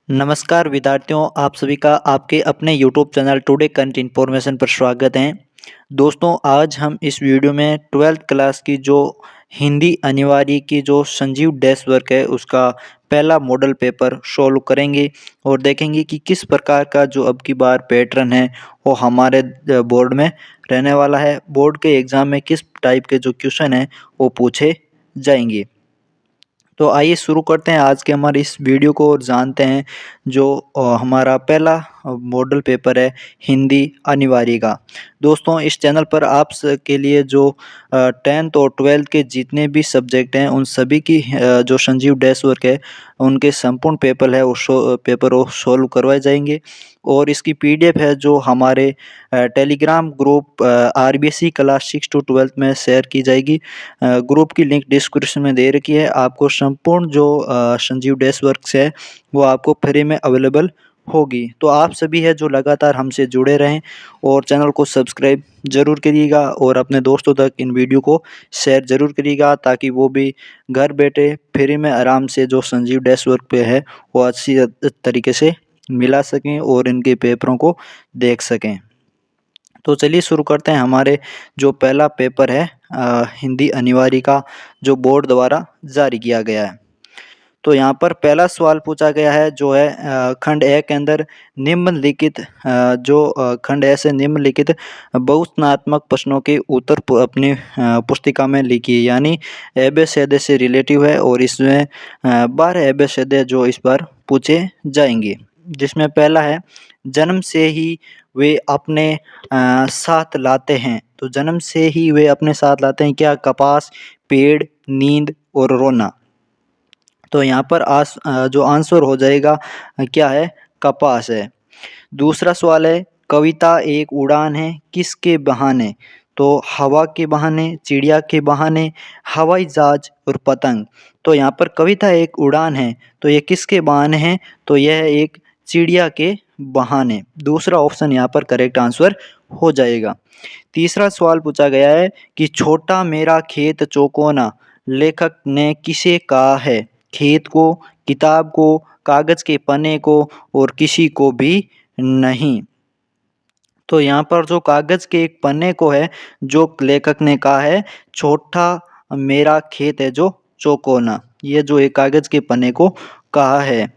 नमस्कार विद्यार्थियों, आप सभी का आपके अपने YouTube channel today current information पर स्वागत है। दोस्तों, आज हम इस वीडियो में 12th क्लास की जो हिंदी अनिवार्य की जो संजीव डेस्क वर्क है उसका पहला मॉडल पेपर सॉल्व करेंगे और देखेंगे कि किस प्रकार का जो अब की बार पैटर्न है वो हमारे बोर्ड में रहने वाला है। बोर्ड के एग्ज़ाम में किस टाइप के जो क्वेश्चन हैं वो पूछे जाएंगे। तो आइए शुरू करते हैं आज के हमारे इस वीडियो को और जानते हैं जो हमारा पहला मॉडल पेपर है हिंदी अनिवार्य का। दोस्तों, इस चैनल पर के लिए जो 10th और 12th के जितने भी सब्जेक्ट हैं उन सभी की जो संजीव डेस्क वर्क है उनके संपूर्ण पेपर है वो सॉल्व करवाए जाएंगे और इसकी पीडीएफ है जो हमारे Telegram group RBSC class 6 to 12th में शेयर की जाएगी। ग्रुप की लिंक डिस्क्रिप्शन में दे रखी है। आपको संपूर्ण जो संजीव डेस्क वर्क्स है वो आपको फ्री में अवेलेबल होगी। तो आप सभी है जो लगातार हमसे जुड़े रहें और चैनल को सब्सक्राइब ज़रूर करिएगा और अपने दोस्तों तक इन वीडियो को शेयर ज़रूर करिएगा ताकि वो भी घर बैठे फ्री में आराम से जो संजीव डेस्क वर्क पे है वो अच्छी तरीके से मिला सकें और इनके पेपरों को देख सकें। तो चलिए शुरू करते हैं हमारे जो पहला पेपर है हिंदी अनिवार्य का जो बोर्ड द्वारा जारी किया गया है। तो यहाँ पर पहला सवाल पूछा गया है जो है खंड ए के अंदर निम्नलिखित खंड ए से निम्नलिखित बहुवचनात्मक प्रश्नों के उत्तर अपनी पुस्तिका में लिखिए। यानी एबेसेदे से रिलेटिव है और इसमें 12 एबेसेदे जो इस बार पूछे जाएंगे। जिसमें पहला है जन्म से ही वे अपने साथ लाते हैं। तो जन्म से ही वे अपने साथ लाते हैं क्या? कपास, पेड़, नींद और रोना। तो यहाँ पर जो आंसर हो जाएगा क्या है? कपास है। दूसरा सवाल है कविता एक उड़ान है किसके बहाने? तो हवा के बहाने, चिड़िया के बहाने, हवाई जहाज और पतंग। तो यहाँ पर कविता एक उड़ान है तो ये किसके बहाने है? तो यह एक चिड़िया के बहाने। दूसरा ऑप्शन यहाँ पर करेक्ट आंसर हो जाएगा। तीसरा सवाल पूछा गया है कि छोटा मेरा खेत चौकोना लेखक ने किसे कहा है? खेत को, किताब को, कागज के पन्ने को और किसी को भी नहीं। तो यहाँ पर जो कागज के एक पन्ने को है जो लेखक ने कहा है छोटा मेरा खेत है जो चौकोना, ये जो एक कागज के पन्ने को कहा है।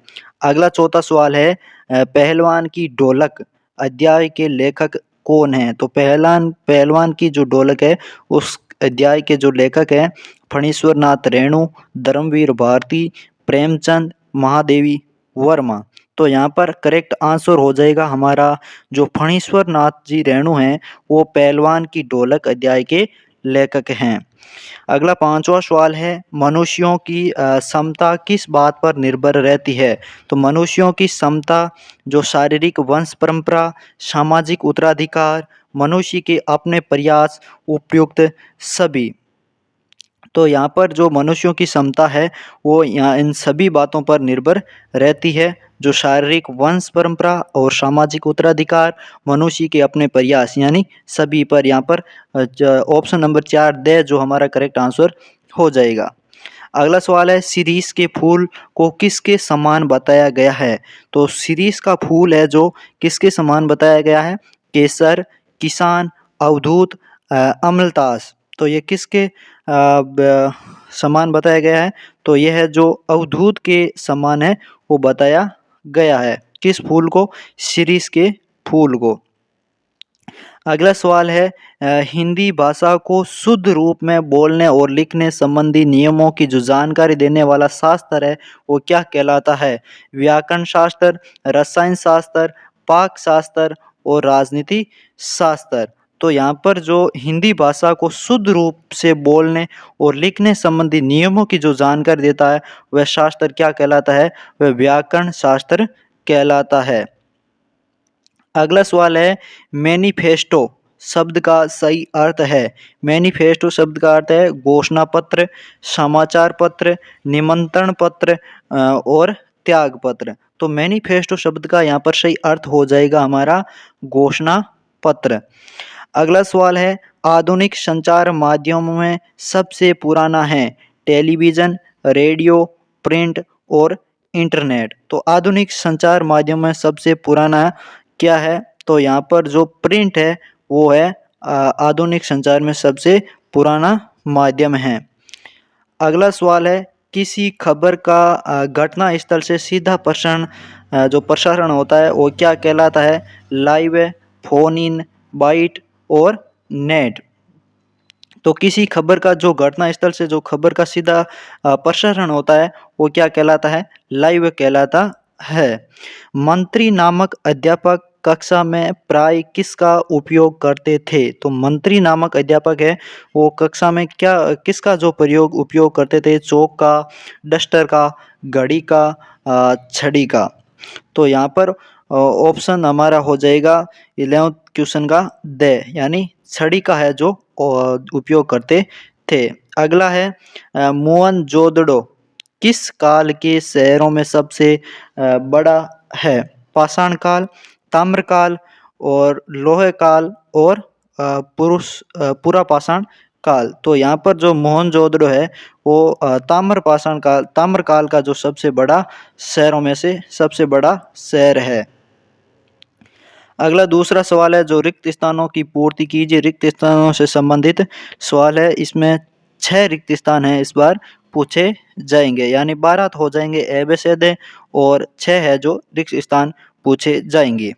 अगला चौथा सवाल है पहलवान की ढोलक अध्याय के लेखक कौन है? तो पहलवान की जो ढोलक है उस अध्याय के जो लेखक हैं फणीश्वर नाथ रेणु, धर्मवीर भारती, प्रेमचंद, महादेवी वर्मा। तो यहाँ पर करेक्ट आंसर हो जाएगा हमारा जो फणीश्वर नाथ जी रेणु हैं वो पहलवान की ढोलक अध्याय के लेखक हैं। अगला पांचवा सवाल है मनुष्यों की क्षमता किस बात पर निर्भर रहती है? तो मनुष्यों की क्षमता जो शारीरिक वंश परंपरा, सामाजिक उत्तराधिकार, मनुष्य के अपने प्रयास, उपयुक्त सभी। तो यहाँ पर जो मनुष्यों की क्षमता है वो यहाँ इन सभी बातों पर निर्भर रहती है जो शारीरिक वंश परंपरा और सामाजिक उत्तराधिकार, मनुष्य के अपने प्रयास, यानी सभी पर यहाँ पर ऑप्शन नंबर 4 दे जो हमारा करेक्ट आंसर हो जाएगा। अगला सवाल है शिरीष के फूल को किसके समान बताया गया है? तो शिरीष का फूल है जो किसके समान बताया गया है? केसर, किसान, अवधूत, अमलतास। तो ये किसके समान बताया गया है? तो यह है जो अवधूत के समान है वो बताया गया है। किस फूल को? शिरीष के फूल को। अगला सवाल है हिंदी भाषा को शुद्ध रूप में बोलने और लिखने संबंधी नियमों की जो जानकारी देने वाला शास्त्र है वो क्या कहलाता है? व्याकरण शास्त्र, रसायन शास्त्र, पाक शास्त्र और राजनीति शास्त्र। तो यहाँ पर जो हिंदी भाषा को शुद्ध रूप से बोलने और लिखने संबंधी नियमों की जो जानकारी देता है वह शास्त्र क्या कहलाता है? वह व्याकरण शास्त्र कहलाता है। अगला सवाल है मैनिफेस्टो शब्द का सही अर्थ है? मैनिफेस्टो शब्द का अर्थ है घोषणा पत्र, समाचार पत्र, निमंत्रण पत्र और त्याग पत्र। तो मैनिफेस्टो शब्द का यहाँ पर सही अर्थ हो जाएगा हमारा घोषणा पत्र। अगला सवाल है आधुनिक संचार माध्यमों में सबसे पुराना है टेलीविज़न, रेडियो, प्रिंट और इंटरनेट। तो आधुनिक संचार माध्यम में सबसे पुराना क्या है? तो यहाँ पर जो प्रिंट है वो है आधुनिक संचार में सबसे पुराना माध्यम है। अगला सवाल है, किसी खबर का घटना स्थल से सीधा प्रसारण जो प्रसारण होता है वो क्या कहलाता है? लाइव, फोन इन, बाइट और नेट। तो किसी खबर का जो घटना स्थल से जो खबर का सीधा प्रसारण होता है वो क्या कहलाता है? लाइव कहलाता है। मंत्री नामक अध्यापक कक्षा में प्राय किसका उपयोग करते थे? तो मंत्री नामक अध्यापक है वो कक्षा में क्या किसका जो उपयोग करते थे? चौक का, डस्टर का, घड़ी का, छड़ी का। तो यहाँ पर ऑप्शन हमारा हो जाएगा 11th क्वेश्चन का द, यानी छड़ी का है जो उपयोग करते थे। अगला है मोहनजोदड़ो किस काल के शहरों में सबसे बड़ा है? पाषाण काल, ताम्रकाल और लोहे काल और पुरा पाषाण काल। तो यहाँ पर जो मोहनजोदड़ो है वो ताम्र काल का जो सबसे बड़ा शहरों में से सबसे बड़ा शहर है। अगला दूसरा सवाल है, जो रिक्त स्थानों की पूर्ति कीजिए। रिक्त स्थानों से संबंधित सवाल है, इसमें 6 रिक्त स्थान है इस बार पूछे जाएंगे, यानी 12 हो जाएंगे एबेसेदे और 6 है जो रिक्त स्थान पूछे जाएंगे।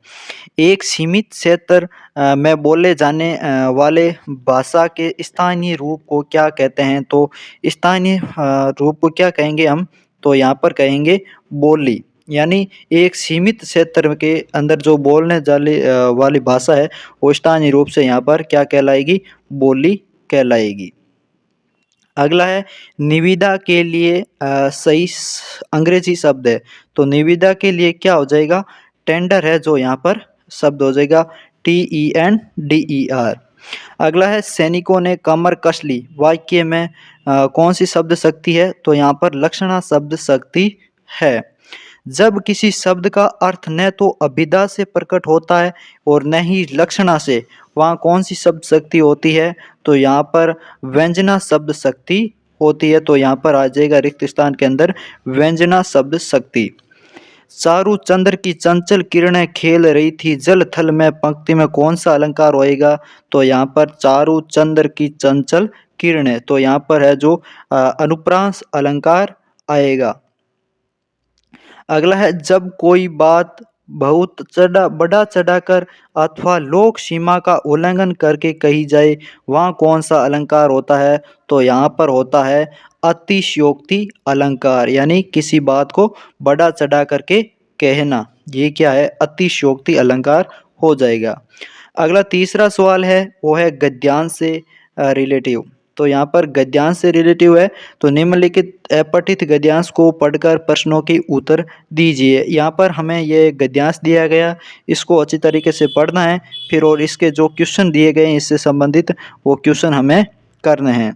एक सीमित क्षेत्र में बोले जाने वाले भाषा के स्थानीय रूप को क्या कहते हैं? तो स्थानीय रूप को क्या कहेंगे हम? तो यहाँ पर कहेंगे बोली, यानी एक सीमित क्षेत्र के अंदर जो बोलने वाली भाषा है वो स्थानीय रूप से यहाँ पर क्या कहलाएगी? बोली कहलाएगी। अगला है, निविदा के लिए सही अंग्रेजी शब्द है। तो निविदा के लिए क्या हो जाएगा? टेंडर है जो यहाँ पर शब्द हो जाएगा TENDER। अगला है, सैनिकों ने कमर कस ली वाक्य में कौन सी शब्द शक्ति है? तो यहाँ पर लक्षणा शब्द शक्ति है। जब किसी शब्द का अर्थ न तो अभिधा से प्रकट होता है और न ही लक्षणा से, वहाँ कौन सी शब्द शक्ति होती है? तो यहाँ पर व्यंजना शब्द शक्ति होती है। तो यहाँ पर आ जाएगा रिक्त स्थान के अंदर व्यंजना शब्द शक्ति। चारु चंद्र की चंचल किरणें खेल रही थी जल थल में, पंक्ति में कौन सा अलंकार होएगा? तो यहाँ पर चारु चंद्र की चंचल किरणें, तो यहाँ पर है जो अनुप्रास अलंकार आएगा। अगला है, जब कोई बात बहुत बड़ा चढ़ाकर अथवा लोक सीमा का उल्लंघन करके कही जाए, वहाँ कौन सा अलंकार होता है? तो यहाँ पर होता है अतिशयोक्ति अलंकार, यानी किसी बात को बड़ा चढ़ा करके कहना, ये क्या है? अतिशयोक्ति अलंकार हो जाएगा। अगला तीसरा सवाल है वो है गद्यांश से रिलेटिव। तो यहाँ पर गद्यांश से रिलेटिव है, तो निम्नलिखित अपठित गद्यांश को पढ़कर प्रश्नों के उत्तर दीजिए। यहाँ पर हमें ये गद्यांश दिया गया, इसको अच्छी तरीके से पढ़ना है फिर, और इसके जो क्वेश्चन दिए गए इससे संबंधित वो क्वेश्चन हमें करने हैं।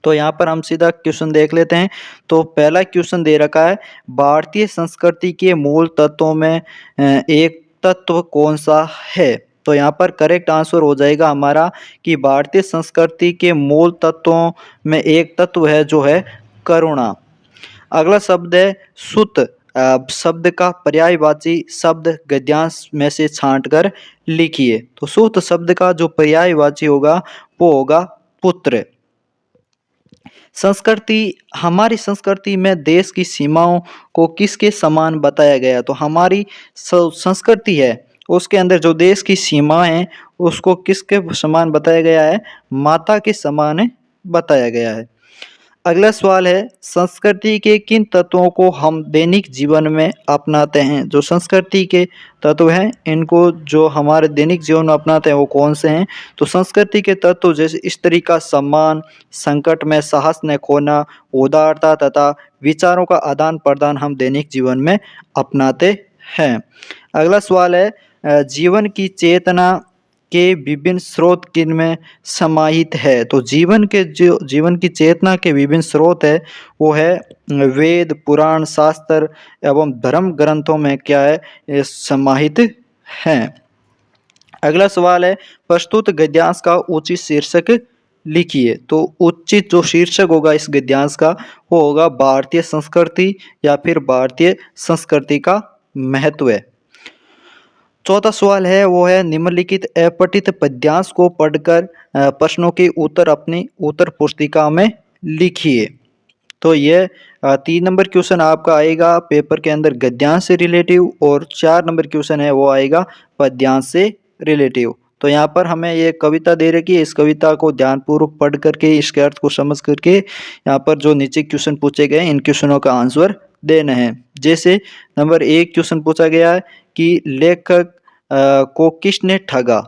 तो यहाँ पर हम सीधा क्वेश्चन देख लेते हैं। तो पहला क्वेश्चन दे रखा है, भारतीय संस्कृति के मूल तत्वों में एक तत्व कौन सा है? तो यहाँ पर करेक्ट आंसर हो जाएगा हमारा कि भारतीय संस्कृति के मूल तत्वों में एक तत्व है जो है करुणा। अगला शब्द है सुत। शब्द का पर्यायवाची शब्द गद्यांश में से छांटकर लिखिए। तो सुत शब्द का जो पर्यायवाची होगा वो होगा पुत्र। संस्कृति, हमारी संस्कृति में देश की सीमाओं को किसके समान बताया गया? तो हमारी संस्कृति है उसके अंदर जो देश की सीमा है उसको किसके समान बताया गया है? माता के समान बताया गया है। अगला सवाल है, संस्कृति के किन तत्वों को हम दैनिक जीवन में अपनाते हैं? जो संस्कृति के तत्व हैं इनको जो हमारे दैनिक जीवन में अपनाते हैं वो कौन से हैं? तो संस्कृति के तत्व जैसे स्त्री का सम्मान, संकट में साहस न खोना, उदारता तथा विचारों का आदान प्रदान हम दैनिक जीवन में अपनाते हैं। अगला सवाल है, जीवन की चेतना के विभिन्न स्रोत किन में समाहित है? तो जीवन की चेतना के विभिन्न स्रोत है वो है वेद, पुराण, शास्त्र एवं धर्म ग्रंथों में क्या है? ये समाहित हैं। अगला सवाल है, प्रस्तुत गद्यांश का उचित शीर्षक लिखिए। तो उचित जो शीर्षक होगा इस गद्यांश का वो होगा भारतीय संस्कृति या फिर भारतीय संस्कृति का महत्व। चौथा सवाल है वो है निम्नलिखित अपठित पद्यांश को पढ़कर प्रश्नों के उत्तर अपनी उत्तर पुस्तिका में लिखिए। तो ये 3 नंबर क्वेश्चन आपका आएगा पेपर के अंदर गद्यांश से रिलेटिव, और 4 नंबर क्वेश्चन है वो आएगा पद्यांश से रिलेटिव। तो यहाँ पर हमें ये कविता दे रखी है, इस कविता को ध्यानपूर्वक पढ़ करके इसके अर्थ को समझ करके यहाँ पर जो नीचे क्वेश्चन पूछे गए इन क्वेश्चनों का आंसर देना है। जैसे नंबर 1 क्वेश्चन पूछा गया है कि लेखक को किसने ठगा।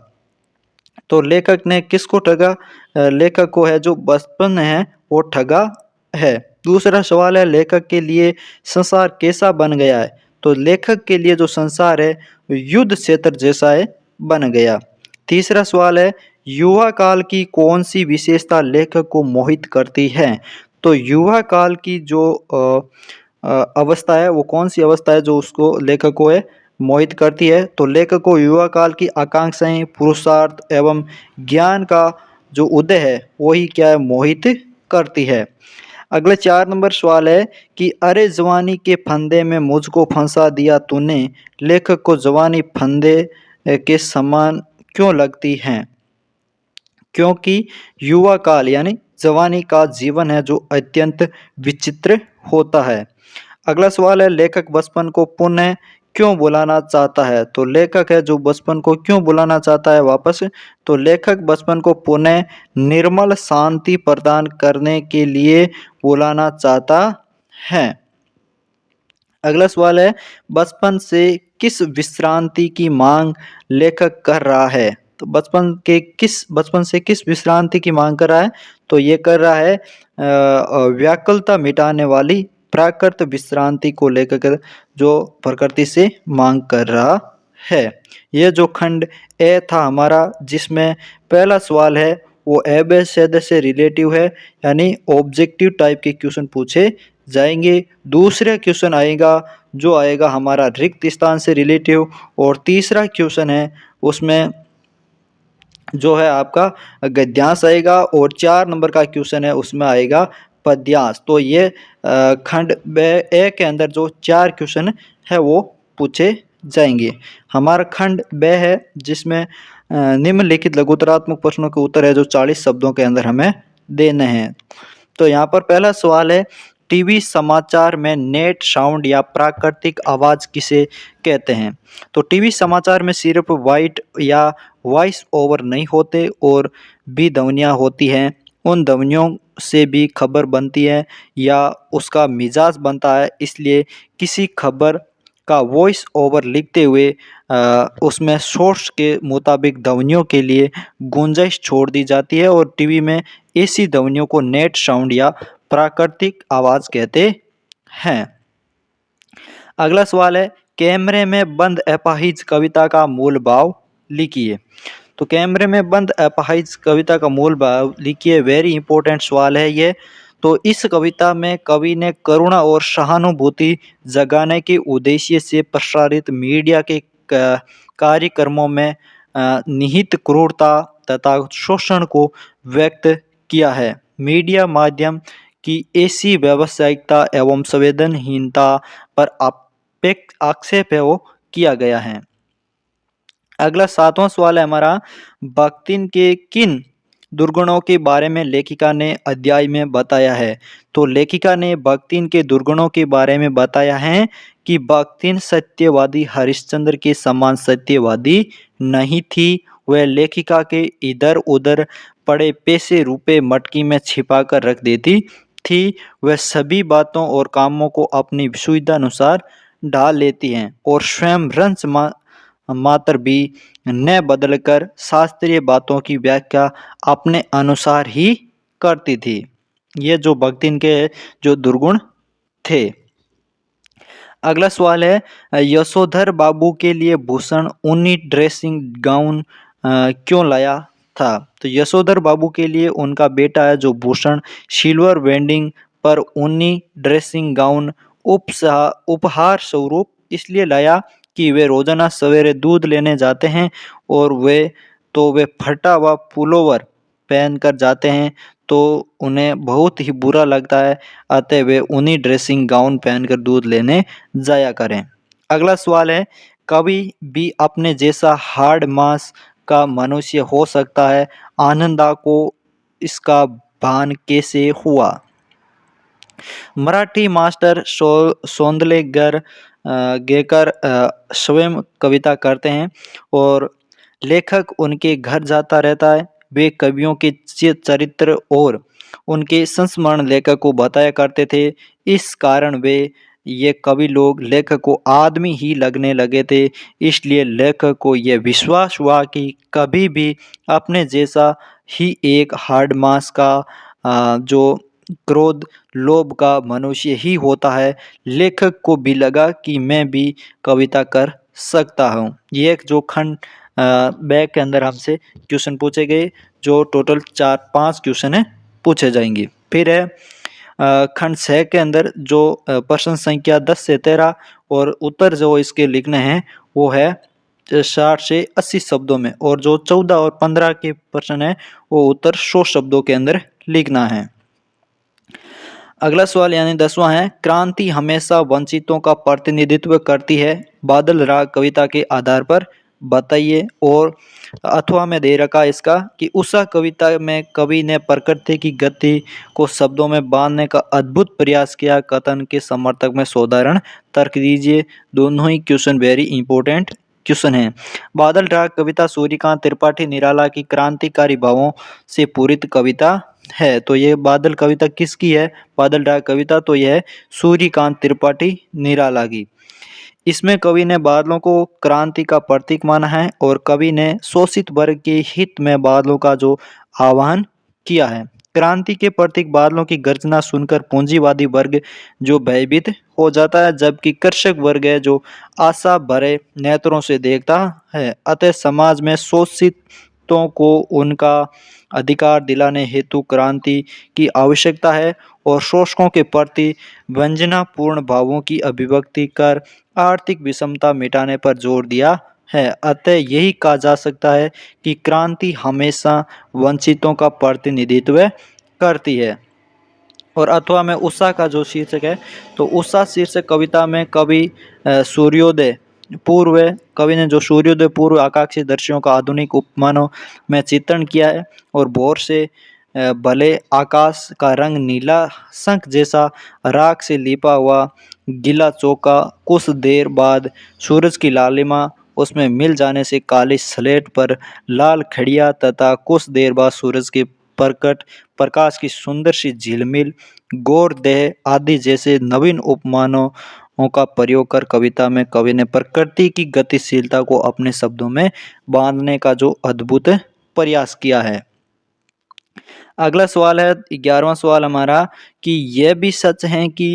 तो लेखक ने किसको ठगा? लेखक को है जो बचपन है वो ठगा है। दूसरा सवाल है लेखक के लिए संसार कैसा बन गया है। तो लेखक के लिए जो संसार है युद्ध क्षेत्र जैसा है बन गया। तीसरा सवाल है युवा काल की कौन सी विशेषता लेखक को मोहित करती है। तो युवा काल की जो अवस्था है वो कौन सी अवस्था है जो उसको लेखक को है मोहित करती है। तो लेखक को युवा काल की आकांक्षाएं, पुरुषार्थ एवं ज्ञान का जो उदय है वही क्या है मोहित करती है। अगले 4 नंबर सवाल है कि अरे जवानी के फंदे में मुझको फंसा दिया तूने, लेखक को जवानी फंदे के समान क्यों लगती हैं। क्योंकि युवा काल यानी जवानी का जीवन है जो अत्यंत विचित्र होता है। अगला सवाल है लेखक बचपन को पुनः क्यों बुलाना चाहता है। तो लेखक है जो बचपन को क्यों बुलाना चाहता है वापस। तो लेखक बचपन को पुनः निर्मल शांति प्रदान करने के लिए बुलाना चाहता है। अगला सवाल है बचपन से किस विश्रांति की मांग लेखक कर रहा है। तो बचपन से किस विश्रांति की मांग कर रहा है। तो ये कर रहा है व्याकुलता मिटाने वाली प्राकृत विश्रांति को लेकर जो प्रकृति से मांग कर रहा है। ये जो खंड ए था हमारा जिसमें पहला सवाल है वो एबेसेड से रिलेटिव है यानी ऑब्जेक्टिव टाइप के क्वेश्चन पूछे जाएंगे। दूसरा क्वेश्चन आएगा जो आएगा हमारा रिक्त स्थान से रिलेटिव, और तीसरा क्वेश्चन है उसमें जो है आपका गद्यांश आएगा, और 4 नंबर का क्वेश्चन है उसमें आएगा पद्यांश। तो ये खंड ए के अंदर जो 4 क्वेश्चन है वो पूछे जाएंगे। हमारा खंड ब है जिसमें निम्नलिखित लघुतरात्मक प्रश्नों के उत्तर है जो 40 शब्दों के अंदर हमें देने हैं। तो यहाँ पर पहला सवाल है टीवी समाचार में नेट साउंड या प्राकृतिक आवाज किसे कहते हैं। तो टीवी समाचार में सिर्फ वाइट या वॉइस ओवर नहीं होते और भी ध्वनियाँ होती हैं। उन ध्वनियों से भी खबर बनती है या उसका मिजाज बनता है, इसलिए किसी खबर का वॉइस ओवर लिखते हुए उसमें सोर्स के मुताबिक ध्वनियों के लिए गुंजाइश छोड़ दी जाती है, और टीवी में ऐसी ध्वनियों को नेट साउंड या प्राकृतिक आवाज कहते हैं। अगला सवाल है कैमरे में बंद अपाहिज कविता का मूल भाव लिखिए। तो कैमरे में बंद अपाहिज कविता का मूल भाव लिखिए, वेरी इंपॉर्टेंट सवाल है ये। तो इस कविता में कवि ने करुणा और सहानुभूति जगाने के उद्देश्य से प्रसारित मीडिया के कार्यक्रमों में निहित क्रूरता तथा शोषण को व्यक्त किया है। मीडिया माध्यम की ऐसी व्यावसायिकता एवं संवेदनहीनता पर आक्षेप है वो किया गया है। अगला 7वां सवाल है हमारा बख्तिन के किन दुर्गुणों के बारे में लेखिका ने अध्याय में बताया है। तो लेखिका ने बख्तिन के दुर्गुणों के बारे में बताया है कि बख्तिन सत्यवादी हरिश्चंद्र के समान सत्यवादी नहीं थी। वह लेखिका के इधर उधर पड़े पैसे रुपए मटकी में छिपा कर रख देती थी। वह सभी बातों और कामों को अपनी सुविधा अनुसार ढाल लेती हैं और स्वयं रंच मात्र भी न बदलकर शास्त्रीय बातों की व्याख्या अपने अनुसार ही करती थी। ये जो बख्तिन के जो दुर्गुण थे। अगला सवाल है यशोधर बाबू के लिए भूषण ऊनी ड्रेसिंग गाउन क्यों लाया था। तो यशोधर बाबू के लिए उनका बेटा है जो भूषण सिल्वर वेंडिंग पर ऊनी ड्रेसिंग गाउन उपहार स्वरूप इसलिए लाया कि वे रोजाना सवेरे दूध लेने जाते हैं और वे फटा हुआ पुलोवर पहन कर जाते हैं तो उन्हें बहुत ही बुरा लगता है, अतः वे उन्हीं ड्रेसिंग गाउन पहनकर दूध लेने जाया करें। अगला सवाल है, कभी भी अपने जैसा हार्ड मांस का मनुष्य हो सकता है, आनंदा को इसका भान कैसे हुआ? मराठी मास्टर सोंदलेकर गेकर स्वयं कविता करते हैं और लेखक उनके घर जाता रहता है। वे कवियों के चरित्र और उनके संस्मरण लेखक को बताया करते थे। इस कारण वे ये कवि लोग लेखक को आदमी ही लगने लगे थे। इसलिए लेखक को यह विश्वास हुआ कि कभी भी अपने जैसा ही एक हार्ड मास का जो क्रोध लोभ का मनुष्य ही होता है। लेखक को भी लगा कि मैं भी कविता कर सकता हूँ। ये एक जो खंड बैग के अंदर हमसे क्वेश्चन पूछे गए, जो टोटल 4-5 क्वेश्चन है पूछे जाएंगे। फिर है खंड 6 के अंदर जो प्रश्न संख्या 10 से 13 और उत्तर जो इसके लिखने हैं वो है 60 से 80 शब्दों में, और जो 14 और 15 के प्रश्न है वो उत्तर 100 शब्दों के अंदर लिखना है। अगला सवाल यानी 10वां है, क्रांति हमेशा वंचितों का प्रतिनिधित्व करती है, बादल राग कविता के आधार पर बताइए। और अथवा में दे रखा इसका कि उषा कविता में कवि ने प्रकृति की गति को शब्दों में बांधने का अद्भुत प्रयास किया, कथन के समर्थक में साधारण तर्क दीजिए। दोनों ही क्वेश्चन वेरी इंपॉर्टेंट क्वेश्चन है। बादल राग कविता सूर्यकांत त्रिपाठी निराला की क्रांतिकारी भावों से पूरित कविता है। तो ये बादल कविता किसकी है? बादल राग कविता तो यह है सूर्यकांत त्रिपाठी निराला की। इसमें कवि ने बादलों को क्रांति का प्रतीक माना है और कवि ने शोषित वर्ग के हित में बादलों का जो आह्वान किया है। क्रांति के प्रतीक बादलों की गर्जना सुनकर पूंजीवादी वर्ग जो भयभीत हो जाता है, जबकि कृषक वर्ग है जो आशा भरे नेत्रों से देखता है। अतः समाज में शोषितों को उनका अधिकार दिलाने हेतु क्रांति की आवश्यकता है और शोषकों के प्रति वंचनापूर्ण भावों की अभिव्यक्ति कर आर्थिक विषमता मिटाने पर जोर दिया है। अतः यही कहा जा सकता है कि क्रांति हमेशा वंचितों का प्रतिनिधित्व करती है। और अथवा में उषा का जो शीर्षक है, तो उषा शीर्षक कविता में कवि सूर्योदय पूर्व कवि ने जो सूर्योदय पूर्व आकाशीय दृश्यों का आधुनिक उपमानों में चित्रण किया है। और भोर से भले आकाश का रंग नीला शंख जैसा राख से लिपा हुआ गीला चौका, कुछ देर बाद सूरज की लालिमा उसमें मिल जाने से काली स्लेट पर लाल खड़िया, तथा कुछ देर बाद सूरज के प्रकट प्रकाश की सुंदर सी झिलमिल, गौर देह आदि जैसे नवीन उपमानों का प्रयोग कर कविता में कवि ने प्रकृति की गतिशीलता को अपने शब्दों में बांधने का जो अद्भुत प्रयास किया है। अगला सवाल है 11वां सवाल हमारा कि यह भी सच है कि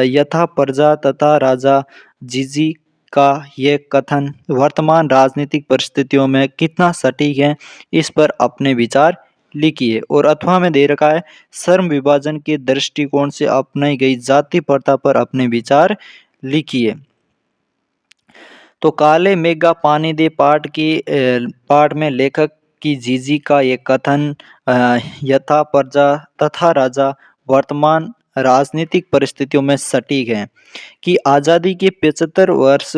यथा प्रजा तथा राजा जिजी का ये कथन वर्तमान राजनीतिक परिस्थितियों में कितना सटीक है, इस पर अपने विचार लिखिए। और अथवा में दे रखा है श्रम विभाजन के दृष्टिकोण से अपनाई गई जाति प्रथा पर अपने विचार लिखिए। तो काले मेघा पानी दे पाठ में लेखक की जीजी का ये कथन यथा प्रजा तथा राजा वर्तमान राजनीतिक परिस्थितियों में सटीक है कि आज़ादी के 75 वर्ष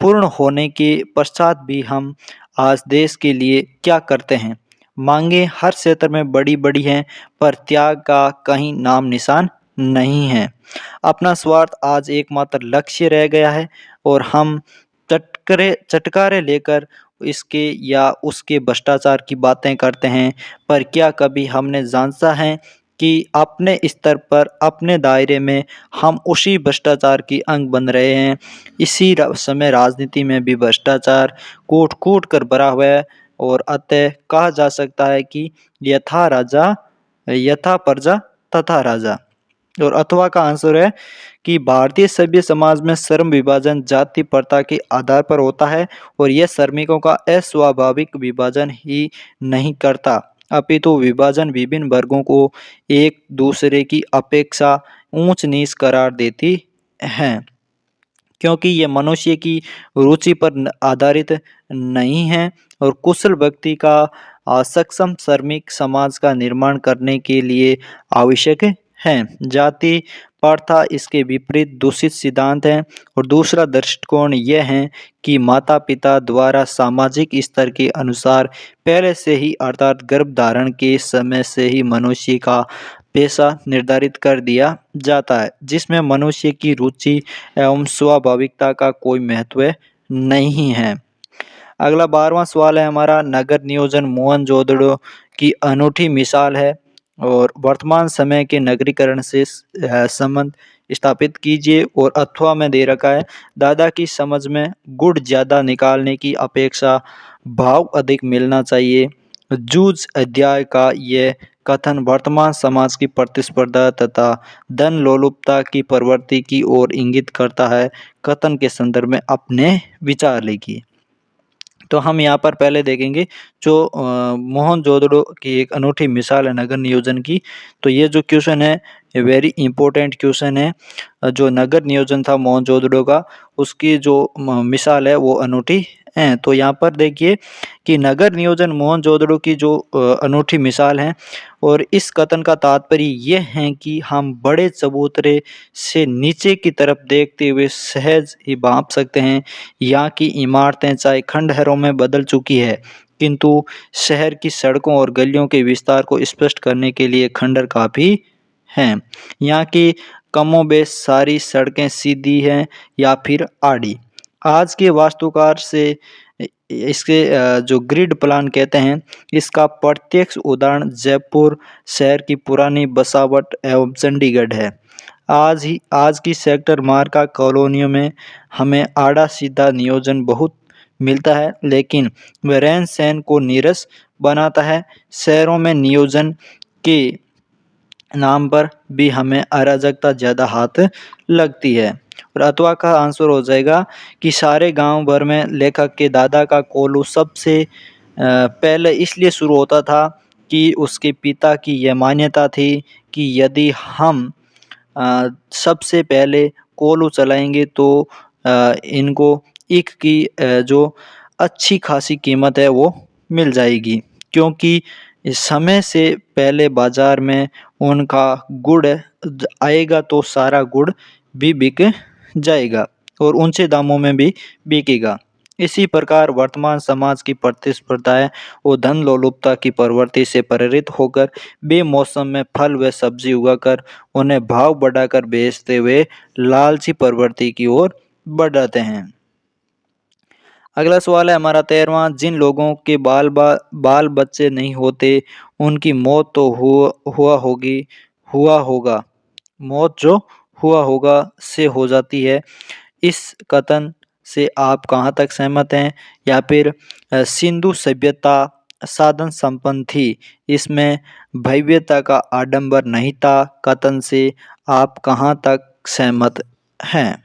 पूर्ण होने के पश्चात भी हम आज देश के लिए क्या करते हैं। मांगे हर क्षेत्र में बड़ी बड़ी हैं, पर त्याग का कहीं नाम निशान नहीं है। अपना स्वार्थ आज एकमात्र लक्ष्य रह गया है और हम चटकारे लेकर इसके या उसके भ्रष्टाचार की बातें करते हैं। पर क्या कभी हमने जांचा है कि अपने स्तर पर अपने दायरे में हम उसी भ्रष्टाचार की अंग बन रहे हैं। इसी समय राजनीति में भी भ्रष्टाचार कूट कूट कर भरा हुआ है और अतः कहा जा सकता है कि यथा प्रजा तथा राजा। और अथवा का आंसर है कि भारतीय सभ्य समाज में श्रम विभाजन जाति प्रथा के आधार पर होता है और यह श्रमिकों का अस्वाभाविक विभाजन ही नहीं करता, अपितु विभाजन विभिन्न वर्गों को एक दूसरे की अपेक्षा ऊंच नीच करार देती है, क्योंकि ये मनुष्य की रुचि पर आधारित नहीं है और कुशल व्यक्ति का सक्षम श्रमिक समाज का निर्माण करने के लिए आवश्यक है। जाति प्रथा इसके विपरीत दूषित सिद्धांत है। और दूसरा दृष्टिकोण यह है कि माता पिता द्वारा सामाजिक स्तर के अनुसार पहले से ही अर्थात गर्भ धारण के समय से ही मनुष्य का पेशा निर्धारित कर दिया जाता है, जिसमें मनुष्य की रुचि एवं स्वाभाविकता का कोई महत्व नहीं है। अगला 12वां सवाल है हमारा, नगर नियोजन मोहनजोदड़ो की अनूठी मिसाल है और वर्तमान समय के नगरीकरण से संबंध स्थापित कीजिए। और अथवा में दे रखा है, दादा की समझ में गुड़ ज्यादा निकालने की अपेक्षा भाव अधिक मिलना चाहिए। जूझ अध्याय का यह कथन वर्तमान समाज की प्रतिस्पर्धा तथा धन लोलुपता की प्रवृत्ति की ओर इंगित करता है। कथन के संदर्भ में अपने विचार लिखिए। तो हम यहाँ पर पहले देखेंगे जो मोहनजोदड़ो की एक अनूठी मिसाल है नगर नियोजन की। तो ये जो क्वेश्चन है ये वेरी इंपॉर्टेंट क्वेश्चन है। जो नगर नियोजन था मोहनजोदड़ो का, उसकी जो मिसाल है वो अनूठी है। तो यहाँ पर देखिए कि नगर नियोजन मोहनजोदड़ो की जो अनूठी मिसाल है। और इस कथन का तात्पर्य ये है कि हम बड़े चबूतरे से नीचे की तरफ देखते हुए सहज ही भांप सकते हैं। यहाँ की इमारतें चाहे खंडहरों में बदल चुकी है, किंतु शहर की सड़कों और गलियों के विस्तार को स्पष्ट करने के लिए खंडहर काफी हैं। यहाँ की कमोबेश सारी सड़कें सीधी हैं या फिर आड़ी। आज के वास्तुकार से इसके जो ग्रिड प्लान कहते हैं, इसका प्रत्यक्ष उदाहरण जयपुर शहर की पुरानी बसावट एवं चंडीगढ़ है। आज की सेक्टर मार्का कॉलोनियों में हमें आड़ा सीधा नियोजन बहुत मिलता है, लेकिन वह रहन सहन को नीरस बनाता है। शहरों में नियोजन के नाम पर भी हमें अराजकता ज़्यादा हाथ लगती है। और अथवा का आंसर हो जाएगा कि सारे गांव भर में लेखक के दादा का कोलू सबसे पहले इसलिए शुरू होता था कि उसके पिता की यह मान्यता थी कि यदि हम सबसे पहले कोलू चलाएंगे तो इनको ईख की जो अच्छी खासी कीमत है वो मिल जाएगी, क्योंकि इस समय से पहले बाजार में उनका गुड़ आएगा तो सारा गुड़ भी बिक जाएगा और ऊंचे दामों में भी बिकेगा। इसी प्रकार वर्तमान समाज की प्रतिस्पर्धाएं और धन लोलुपता की प्रवृत्ति से प्रेरित होकर बेमौसम में फल व सब्जी उगाकर उन्हें भाव बढ़ाकर बेचते हुए लालची प्रवृत्ति की ओर बढ़ाते हैं। अगला सवाल है हमारा 13वां, जिन लोगों के बाल बच्चे नहीं होते उनकी मौत तो हुआ होगा मौत जो हुआ होगा से हो जाती है। इस कथन से आप कहाँ तक सहमत हैं? या फिर सिंधु सभ्यता साधन संपन्न थी, इसमें भव्यता का आडंबर नहीं था, कथन से आप कहाँ तक सहमत हैं?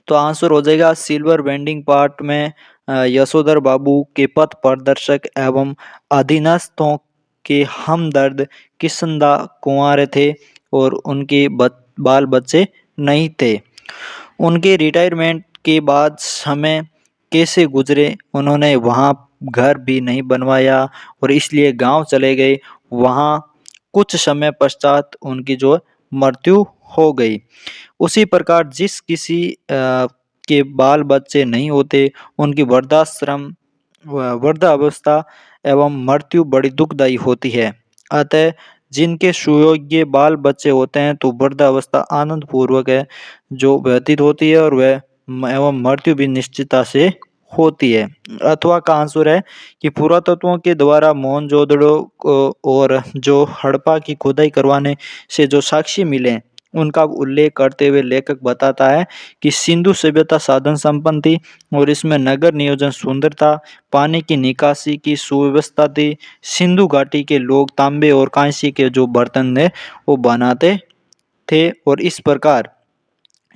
तो आंसर हो जाएगा सिल्वर वेंडिंग पार्ट में यशोधर बाबू के पथ प्रदर्शक एवं अधीनस्थों के हमदर्द किशनदा कुंवारे थे और उनके बाल बच्चे नहीं थे। उनके रिटायरमेंट के बाद समय कैसे गुजरे, उन्होंने वहाँ घर भी नहीं बनवाया और इसलिए गांव चले गए। वहाँ कुछ समय पश्चात उनकी जो मृत्यु हो गई। उसी प्रकार जिस किसी के बाल बच्चे नहीं होते उनकी वृद्धावस्था एवं मृत्यु बड़ी दुखदायी होती है। अतः जिनके सुयोग्य बाल बच्चे होते हैं तो वृद्धावस्था आनंद पूर्वक है जो व्यतीत होती है और वह एवं मृत्यु भी निश्चितता से होती है। अथवा का आंसर है कि पुरातत्वों के द्वारा मोहनजोदड़ो और जो हड़प्पा की खुदाई करवाने से जो साक्ष्य मिले उनका उल्लेख करते हुए लेखक बताता है कि सिंधु सभ्यता साधन संपन्न थी और इसमें नगर नियोजन सुंदर था, पानी की निकासी की सुव्यवस्था थी। सिंधु घाटी के लोग तांबे और कांसे के जो बर्तन थे वो बनाते थे और इस प्रकार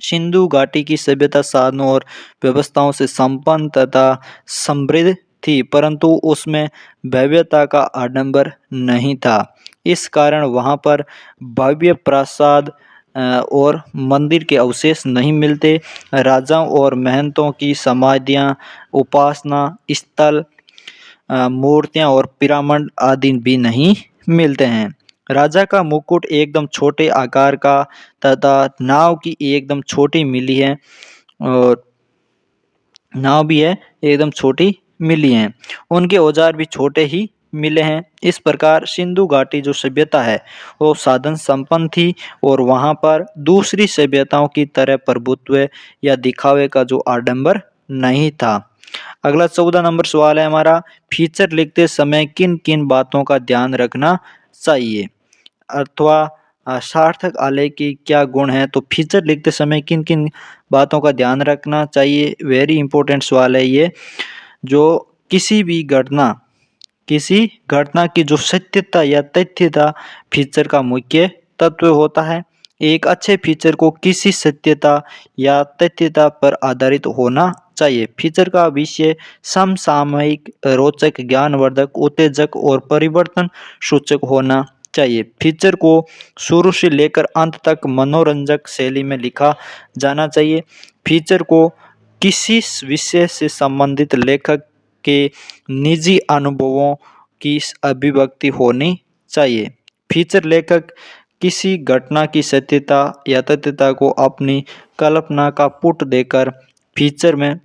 सिंधु घाटी की सभ्यता साधनों और व्यवस्थाओं से संपन्न तथा समृद्ध थी, परंतु उसमें भव्यता का आडंबर नहीं था। इस कारण वहाँ पर भव्य प्रासाद और मंदिर के अवशेष नहीं मिलते। राजाओं और महंतों की समाधियाँ, उपासना स्थल मूर्तियां और पिरामिड आदि भी नहीं मिलते हैं। राजा का मुकुट एकदम छोटे आकार का तथा नाव की एकदम छोटी मिली है, और नाव भी है एकदम छोटी मिली हैं। उनके औजार भी छोटे ही मिले हैं। इस प्रकार सिंधु घाटी जो सभ्यता है वो साधन संपन्न थी, और वहां पर दूसरी सभ्यताओं की तरह प्रभुत्व या दिखावे का जो आडंबर नहीं था। अगला 14 नंबर सवाल है हमारा, फीचर लिखते समय किन किन बातों का ध्यान रखना चाहिए, अथवा सार्थक आलेख की क्या गुण है। तो फीचर लिखते समय किन किन बातों का ध्यान रखना चाहिए, वेरी इंपॉर्टेंट सवाल है ये। जो किसी घटना की जो सत्यता या तथ्यता फीचर का मुख्य तत्व होता है। एक अच्छे फीचर को किसी सत्यता या तथ्यता पर आधारित होना चाहिए। फीचर का विषय समसामयिक, रोचक, ज्ञानवर्धक, उत्तेजक और परिवर्तन सूचक होना चाहिए। फीचर को शुरू से लेकर अंत तक मनोरंजक शैली में लिखा जाना चाहिए। फीचर को किसी विषय से संबंधित लेखक के निजी अनुभवों की अभिव्यक्ति होनी चाहिए। फीचर लेखक किसी घटना की सत्यता या तथ्यता को अपनी कल्पना का पुट देकर फीचर में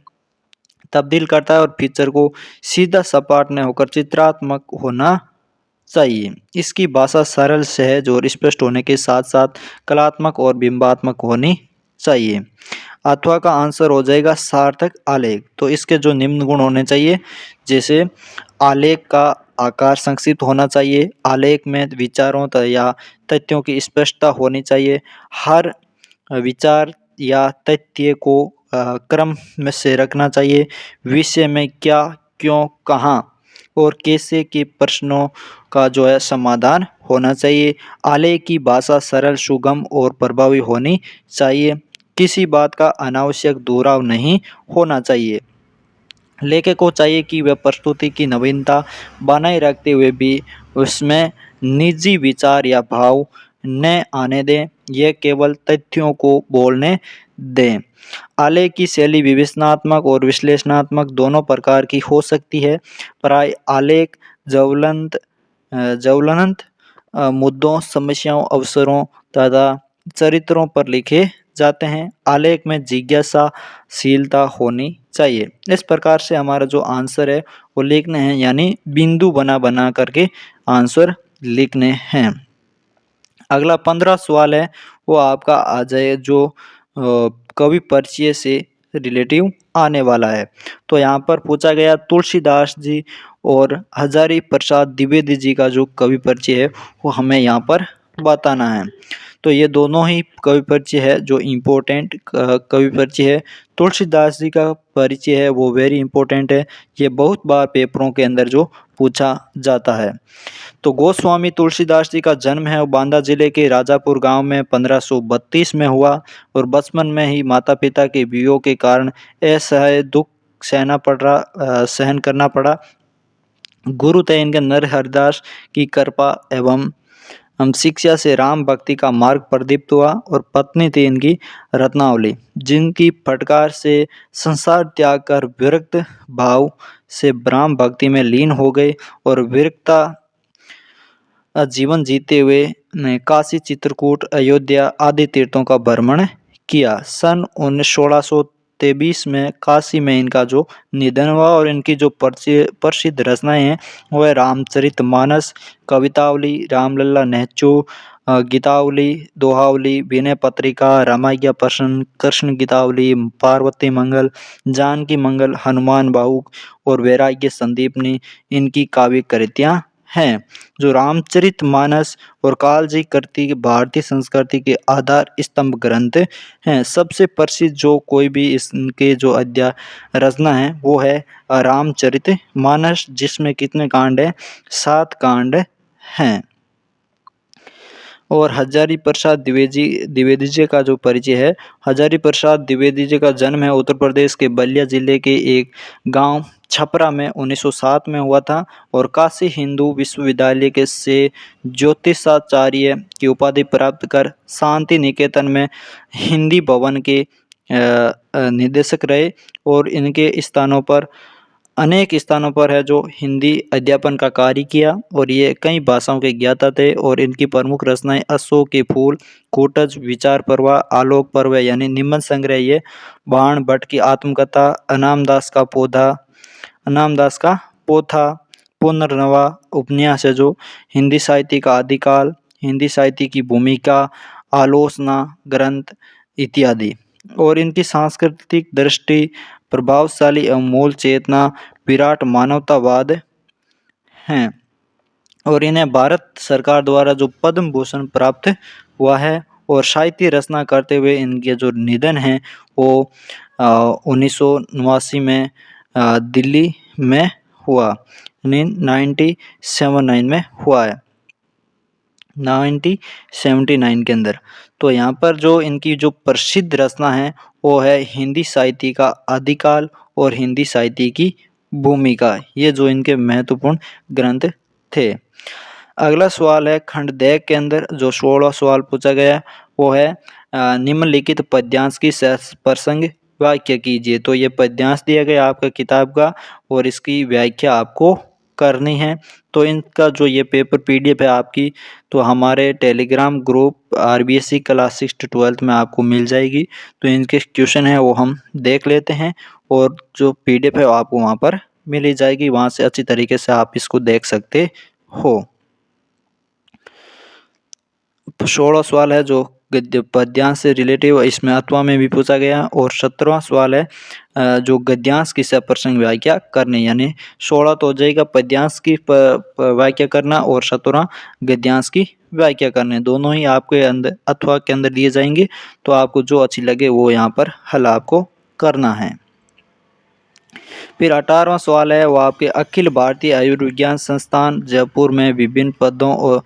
तब्दील करता है, और फीचर को सीधा सपाट न होकर चित्रात्मक होना चाहिए। इसकी भाषा सरल, सहज और स्पष्ट होने के साथ साथ कलात्मक और बिंबात्मक होनी चाहिए। अथवा का आंसर हो जाएगा सार्थक आलेख। तो इसके जो निम्न गुण होने चाहिए, जैसे आलेख का आकार संक्षिप्त होना चाहिए, आलेख में विचारों या तथ्यों की स्पष्टता होनी चाहिए, हर विचार या तथ्य को क्रम में से रखना चाहिए, विषय में क्या, क्यों, कहाँ और कैसे के प्रश्नों का जो है समाधान होना चाहिए। आलेख की भाषा सरल, सुगम और प्रभावी होनी चाहिए। किसी बात का अनावश्यक दोहराव नहीं होना चाहिए। लेखक को चाहिए कि वह प्रस्तुति की नवीनता बनाए रखते हुए भी उसमें निजी विचार या भाव न आने दें, यह केवल तथ्यों को बोलने दें। आलेख की शैली विवेचनात्मक और विश्लेषणात्मक दोनों प्रकार की हो सकती है। प्राय आलेख ज्वलंत मुद्दों, समस्याओं, अवसरों तथा चरित्रों पर लिखे जाते हैं। आलेख में जिज्ञासाशीलता होनी चाहिए। इस प्रकार से हमारा जो आंसर है वो लिखने हैं, यानी बिंदु बना बना करके आंसर लिखने हैं। अगला 15 सवाल है वो आपका आ जाए जो कवि परिचय से रिलेटिव आने वाला है। तो यहाँ पर पूछा गया तुलसीदास जी और हजारी प्रसाद द्विवेदी जी का जो कवि परिचय है वो हमें यहाँ पर बताना है। तो ये दोनों ही कवि परिचय है जो इम्पोर्टेंट कवि परिचय है। तुलसीदास जी का परिचय है वो वेरी इंपॉर्टेंट है, ये बहुत बार पेपरों के अंदर जो पूछा जाता है। तो गोस्वामी तुलसीदास जी का जन्म है वो बांदा जिले के राजापुर गांव में 1532 में हुआ, और बचपन में ही माता पिता के वियोग के कारण असह्य दुख सहन करना पड़ा। गुरु थे इनके नर हरिदास की कृपा एवं हम शिक्षा से राम भक्ति का मार्ग प्रदीप्त हुआ, और पत्नी थी इनकी रत्नावली, जिनकी फटकार से संसार त्याग कर विरक्त भाव से ब्रह्म भक्ति में लीन हो गए, और विरक्ता जीवन जीते हुए ने काशी, चित्रकूट, अयोध्या आदि तीर्थों का भ्रमण किया। सन 1623 में काशी में इनका जो निधन हुआ, और इनकी जो प्रसिद्ध रचनाएं हैं वह रामचरितमानस, कवितावली, रामलला, नेचू, गीतावली, दोहावली, विनय पत्रिका, रामाज्ञा प्रश्न, कृष्ण गीतावली, पार्वती मंगल, जानकी मंगल, हनुमान बाहुक और वैराग्य संदीपनी इनकी काव्य कृतियां हैं। जो रामचरितमानस और कालजी कृति भारतीय संस्कृति के आधार स्तंभ ग्रंथ हैं। सबसे प्रसिद्ध जो कोई भी इसके जो अध्याय रचना है वो है रामचरितमानस, जिसमें कितने कांड है, 7 कांड हैं। और हजारी प्रसाद द्विवेदी जी का जो परिचय है, हजारी प्रसाद द्विवेदी जी का जन्म है उत्तर प्रदेश के बलिया जिले के एक गांव छपरा में 1907 में हुआ था, और काशी हिंदू विश्वविद्यालय के से ज्योतिषाचार्य की उपाधि प्राप्त कर शांति निकेतन में हिंदी भवन के निदेशक रहे, और इनके स्थानों पर अनेक स्थानों पर है जो हिंदी अध्यापन का कार्य किया और ये कई भाषाओं के ज्ञाता थे और इनकी प्रमुख रचनाएं अशोक के फूल, कूटज, विचार पर्व, आलोक पर्व यानी निबंध संग्रह, ये बाण भट्ट की आत्मकथा, अनामदास का पोथा, पुनर्नवा उपन्यास है जो हिंदी साहित्य का आदिकाल, हिंदी साहित्य की भूमिका, आलोचना ग्रंथ इत्यादि। और इनकी सांस्कृतिक दृष्टि, प्रभावशाली एवं मूल चेतना, विराट मानवतावाद हैं और इन्हें भारत सरकार द्वारा जो पद्म भूषण प्राप्त हुआ है। और साहित्य रचना करते हुए इनके जो निधन है वो 1989 में दिल्ली में हुआ, 1979 में हुआ है, 1979 के अंदर। तो यहाँ पर जो इनकी जो प्रसिद्ध रचना है वो है हिंदी साहित्य का आदिकाल और हिंदी साहित्य की भूमिका, ये जो इनके महत्वपूर्ण ग्रंथ थे। अगला सवाल है खंड देख के अंदर जो 16वां सवाल पूछा गया वो है निम्नलिखित पद्यांश की प्रसंग वाक्य कीजिए। तो ये पद्यांश दिया गया आपका किताब का और इसकी व्याख्या आपको करनी है। तो इनका जो ये पेपर पीडीएफ है आपकी, तो हमारे Telegram group RBSC class 6 to 12 में आपको मिल जाएगी। तो इनके क्वेश्चन है वो हम देख लेते हैं और जो पीडीएफ है वो आपको वहाँ पर मिल ही जाएगी, वहाँ से अच्छी तरीके से आप इसको देख सकते हो। 16वां सवाल है जो गद्य पद्यांश से रिलेटिव, इसमें अथवा में भी पूछा गया। और 17वां सवाल है जो गद्यांश की प्रसंग व्याख्या करनी, यानी 16 तो हो जाएगा पद्यांश की व्याख्या करना और 17वां गद्यांश की व्याख्या करने, दोनों ही आपके अंदर अथवा के अंदर दिए जाएंगे। तो आपको जो अच्छी लगे वो यहाँ पर हल आपको करना है। फिर 18वां सवाल है वो आपके अखिल भारतीय आयुर्विज्ञान संस्थान जयपुर में विभिन्न पदों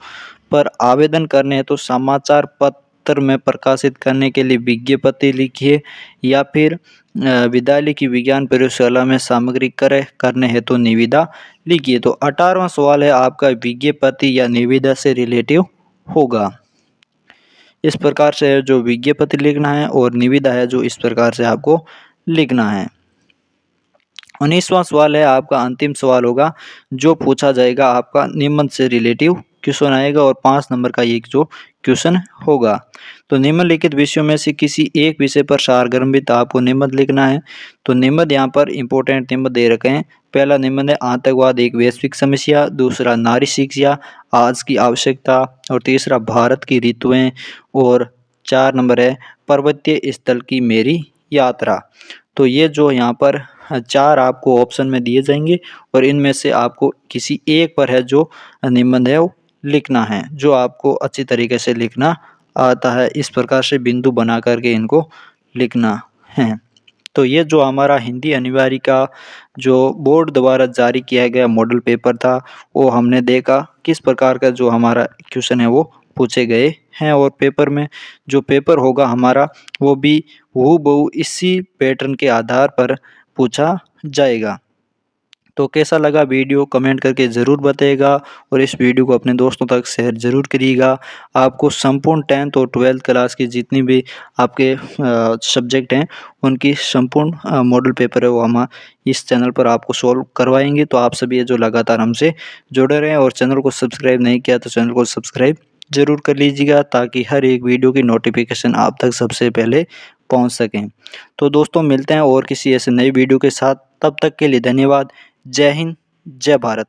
पर आवेदन करने हैं तो समाचार पत्र में प्रकाशित करने के लिए विज्ञप्ति लिखिए या फिर विद्यालय की विज्ञान प्रयोगशाला में सामग्री करने हेतु तो निविदा लिखिए। तो 18वां सवाल है आपका विज्ञप्ति या निविदा से रिलेटिव होगा। इस प्रकार से जो विज्ञप्ति लिखना है और निविदा है जो इस प्रकार से आपको लिखना है। 19वां सवाल है आपका अंतिम सवाल होगा जो पूछा जाएगा आपका निबंध से रिलेटिव क्वेश्चन आएगा और 5 नंबर का एक जो क्वेश्चन होगा। तो निम्नलिखित विषयों में से किसी एक विषय पर सारगर्भित आपको निबंध लिखना है। तो निबंध यहाँ पर इंपॉर्टेंट निबंध दे रखे हैं। पहला निबंध है आतंकवाद एक वैश्विक समस्या, दूसरा नारी शिक्षा आज की आवश्यकता, और तीसरा भारत की ऋतुएं, और 4 नंबर है पर्वतीय स्थल की मेरी यात्रा। तो ये जो यहाँ पर 4 आपको ऑप्शन में दिए जाएंगे और इनमें से आपको किसी एक पर है जो निबंध है वो लिखना है, जो आपको अच्छी तरीके से लिखना आता है। इस प्रकार से बिंदु बना करके इनको लिखना है। तो ये जो हमारा हिंदी अनिवार्य का जो बोर्ड द्वारा जारी किया गया मॉडल पेपर था वो हमने देखा किस प्रकार का जो हमारा क्वेश्चन है वो पूछे गए हैं। और पेपर में जो पेपर होगा हमारा वो भी हूबहू इसी पैटर्न के आधार पर पूछा जाएगा। तो कैसा लगा वीडियो कमेंट करके ज़रूर बताइएगा और इस वीडियो को अपने दोस्तों तक शेयर ज़रूर करिएगा। आपको संपूर्ण 10th और 12th क्लास की जितनी भी आपके सब्जेक्ट हैं उनकी संपूर्ण मॉडल पेपर है वो हम इस चैनल पर आपको सॉल्व करवाएंगे। तो आप सभी जो लगातार हमसे जुड़े रहें और चैनल को सब्सक्राइब नहीं किया तो चैनल को सब्सक्राइब ज़रूर कर लीजिएगा ताकि हर एक वीडियो की नोटिफिकेशन आप तक सबसे पहले पहुंच सकें। तो दोस्तों मिलते हैं और किसी ऐसे नई वीडियो के साथ, तब तक के लिए धन्यवाद। जय हिंद, जय भारत।